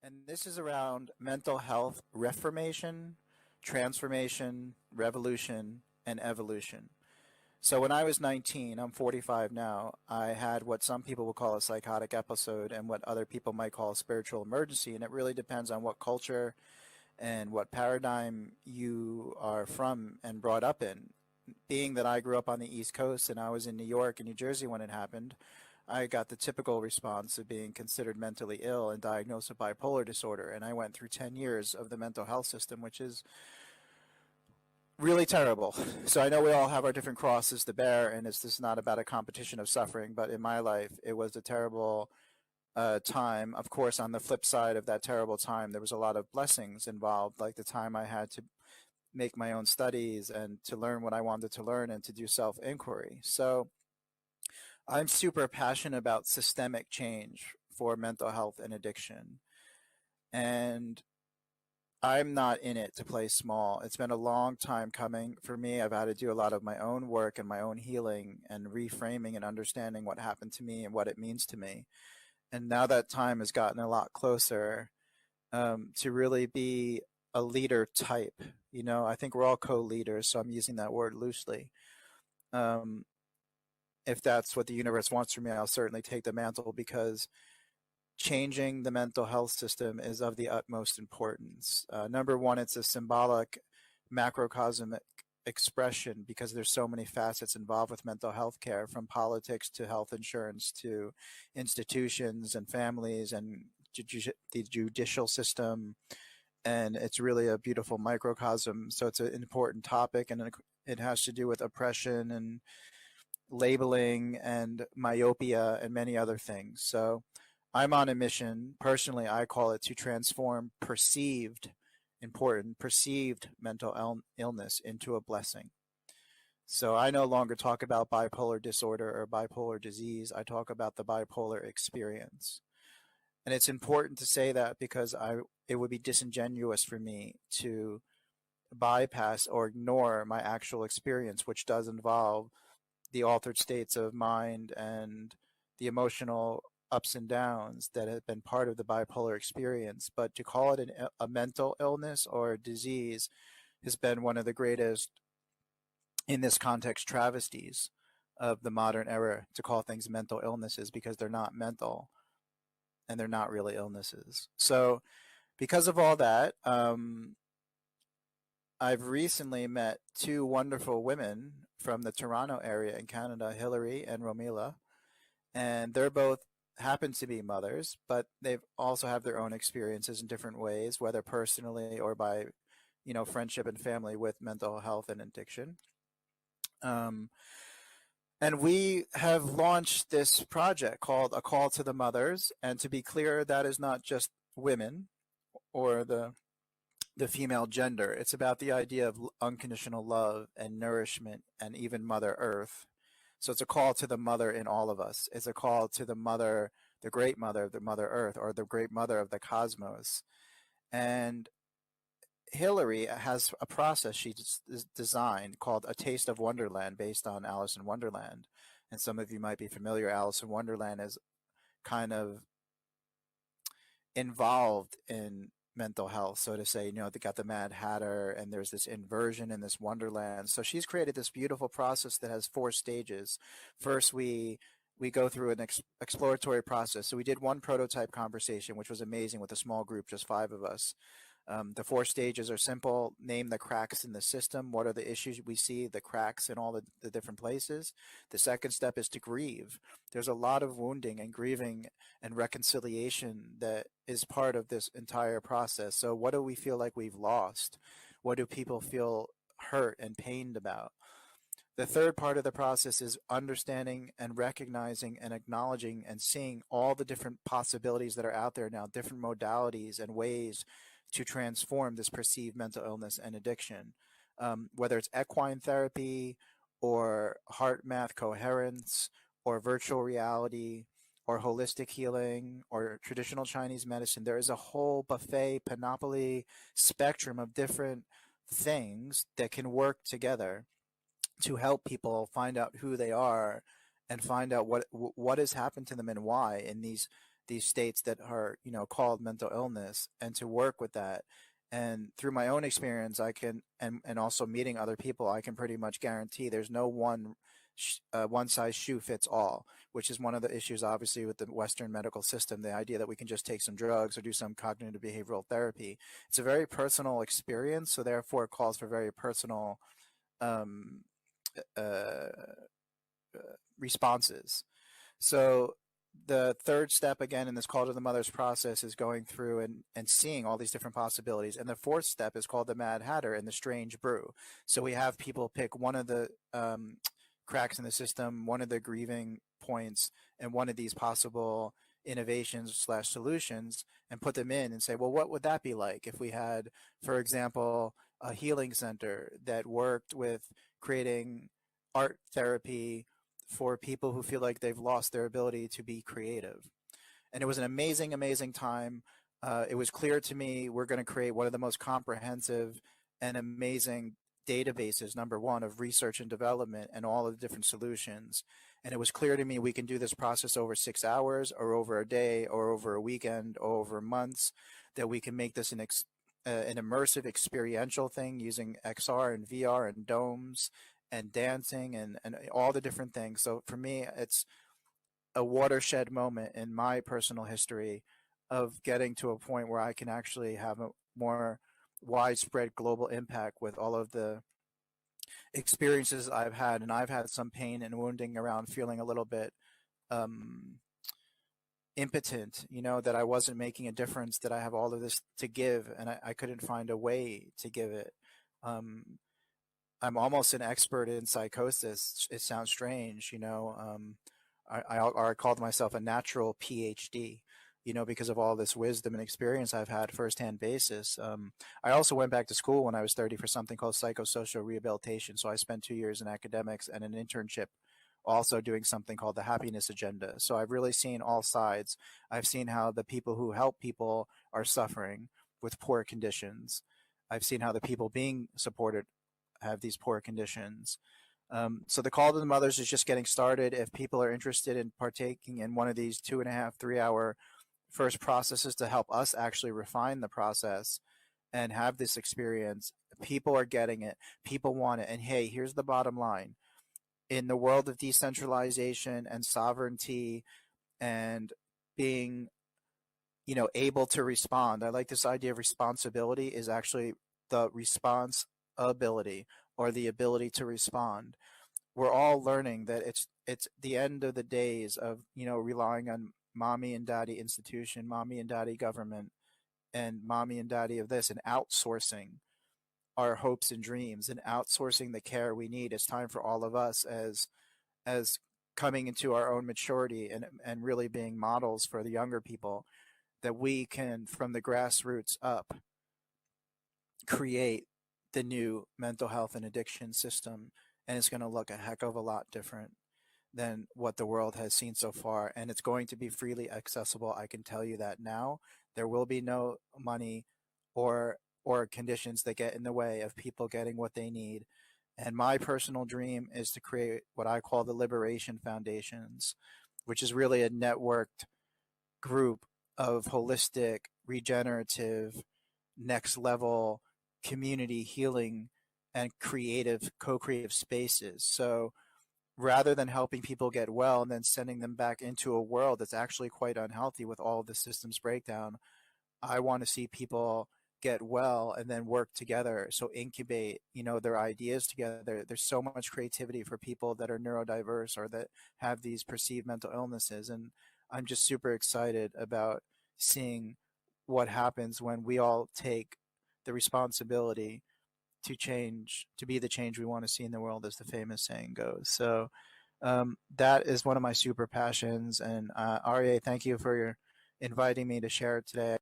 And this is around mental health reformation, transformation, revolution, and evolution. So when I was 19, I'm 45 now, I had what some people would call a psychotic episode and what other people might call a spiritual emergency. And it really depends on what culture and what paradigm you are from and brought up in. Being that I grew up on the East Coast and I was in New York and New Jersey when it happened, I got the typical response of being considered mentally ill and diagnosed with bipolar disorder. And I went through 10 years of the mental health system, which is really terrible. So I know we all have our different crosses to bear, and this is not about a competition of suffering, but in my life, it was a terrible time. Of course, on the flip side of that terrible time, there was a lot of blessings involved, like the time I had to make my own studies and to learn what I wanted to learn and to do self-inquiry. So I'm super passionate about systemic change for mental health and addiction. And I'm not in it to play small. It's been a long time coming for me. I've had to do a lot of my own work and my own healing and reframing and understanding what happened to me and what it means to me. And now that time has gotten a lot closer to really be a leader type. You know, I think we're all co-leaders, so I'm using that word loosely. If that's what the universe wants from me, I'll certainly take the mantle, because changing the mental health system is of the utmost importance. Number one, it's a symbolic macrocosmic expression because there's so many facets involved with mental health care, from politics to health insurance to institutions and families and the judicial system. And it's really a beautiful microcosm. So it's an important topic, and it has to do with oppression and labeling and myopia and many other things. So I'm on a mission. Personally, I call it to transform perceived mental illness into a blessing. So I no longer talk about bipolar disorder or bipolar disease. I talk about the bipolar experience. And it's important to say that because it would be disingenuous for me to bypass or ignore my actual experience, which does involve the altered states of mind and the emotional ups and downs that have been part of the bipolar experience. But to call it a mental illness or a disease has been one of the greatest, in this context, travesties of the modern era, to call things mental illnesses, because they're not mental and they're not really illnesses. So because of all that, I've recently met two wonderful women from the Toronto area in Canada, Hillary and Romila, and they're both happen to be mothers, but they also have their own experiences in different ways, whether personally or by, friendship and family with mental health and addiction. And we have launched this project called A Call to the Mothers. And to be clear, that is not just women or the female gender. It's about the idea of unconditional love and nourishment and even Mother Earth. So it's a call to the mother in all of us. It's a call to the mother, the great mother of the Mother Earth, or the great mother of the cosmos. And Hillary has a process she designed called A Taste of Wonderland, based on Alice in Wonderland. And some of you might be familiar. Alice in Wonderland is kind of involved in mental health, so to say. They got the Mad Hatter, and there's this inversion in this wonderland. So she's created this beautiful process that has 4 stages. First, we go through an exploratory process. So we did one prototype conversation, which was amazing, with a small group, just 5 of us. The 4 stages are simple. Name the cracks in the system. What are the issues we see, the cracks in all the different places? The second step is to grieve. There's a lot of wounding and grieving and reconciliation that is part of this entire process. So what do we feel like we've lost? What do people feel hurt and pained about? The third part of the process is understanding and recognizing and acknowledging and seeing all the different possibilities that are out there now, different modalities and ways to transform this perceived mental illness and addiction, whether it's equine therapy or heart math coherence or virtual reality or holistic healing or traditional Chinese medicine. There is a whole buffet, panoply, spectrum of different things that can work together to help people find out who they are and find out what has happened to them and why in these these states that are, you know, called mental illness, and to work with that. And through my own experience, I can, and also meeting other people, I can pretty much guarantee there's no one size shoe fits all, which is one of the issues, obviously, with the Western medical system. The idea that we can just take some drugs or do some cognitive behavioral therapy. It's a very personal experience, so therefore it calls for very personal um, uh, responses. So the third step, again, in this call to the mother's process, is going through and seeing all these different possibilities. And the fourth step is called the Mad Hatter and the Strange Brew. So we have people pick one of the cracks in the system, one of the grieving points, and one of these possible innovations slash solutions, and put them in and say, well, what would that be like if we had, for example, a healing center that worked with creating art therapy for people who feel like they've lost their ability to be creative. And it was an amazing, amazing time. It was clear to me we're going to create one of the most comprehensive and amazing databases, number one, of research and development and all of the different solutions. And it was clear to me we can do this process over 6 hours or over a day or over a weekend or over months, that we can make this an immersive experiential thing using XR and VR and domes and dancing and all the different things. So for me, it's a watershed moment in my personal history of getting to a point where I can actually have a more widespread global impact with all of the experiences I've had. And I've had some pain and wounding around feeling a little bit impotent, you know, that I wasn't making a difference, that I have all of this to give and I couldn't find a way to give it. I'm almost an expert in psychosis. It sounds strange, you know. I called myself a natural PhD, you know, because of all this wisdom and experience I've had firsthand basis. I also went back to school when I was 30 for something called psychosocial rehabilitation. So I spent 2 years in academics and an internship also doing something called the happiness agenda. So I've really seen all sides. I've seen how the people who help people are suffering with poor conditions. I've seen how the people being supported have these poor conditions. So the call to the mothers is just getting started. If people are interested in partaking in one of these 2.5, 3 hour first processes to help us actually refine the process and have this experience, people are getting it. People want it. And hey, here's the bottom line. In the world of decentralization and sovereignty and being, you know, able to respond, I like this idea of responsibility is actually the response ability, or the ability to respond. We're all learning that it's the end of the days of, you know, relying on mommy and daddy institution, mommy and daddy government, and mommy and daddy of this, and outsourcing our hopes and dreams and outsourcing the care we need. It's time for all of us as coming into our own maturity and really being models for the younger people, that we can, from the grassroots up, create the new mental health and addiction system. And it's going to look a heck of a lot different than what the world has seen so far. And it's going to be freely accessible. I can tell you that now. There will be no money or conditions that get in the way of people getting what they need. And my personal dream is to create what I call the Liberation Foundations, which is really a networked group of holistic, regenerative, next level community healing and creative, co-creative spaces. So rather than helping people get well and then sending them back into a world that's actually quite unhealthy with all of the systems breakdown, I want to see people get well and then work together. So incubate, you know, their ideas together. There's so much creativity for people that are neurodiverse or that have these perceived mental illnesses. And I'm just super excited about seeing what happens when we all take the responsibility to change, to be the change we want to see in the world, as the famous saying goes. So that is one of my super passions. And Arye, thank you for inviting me to share it today.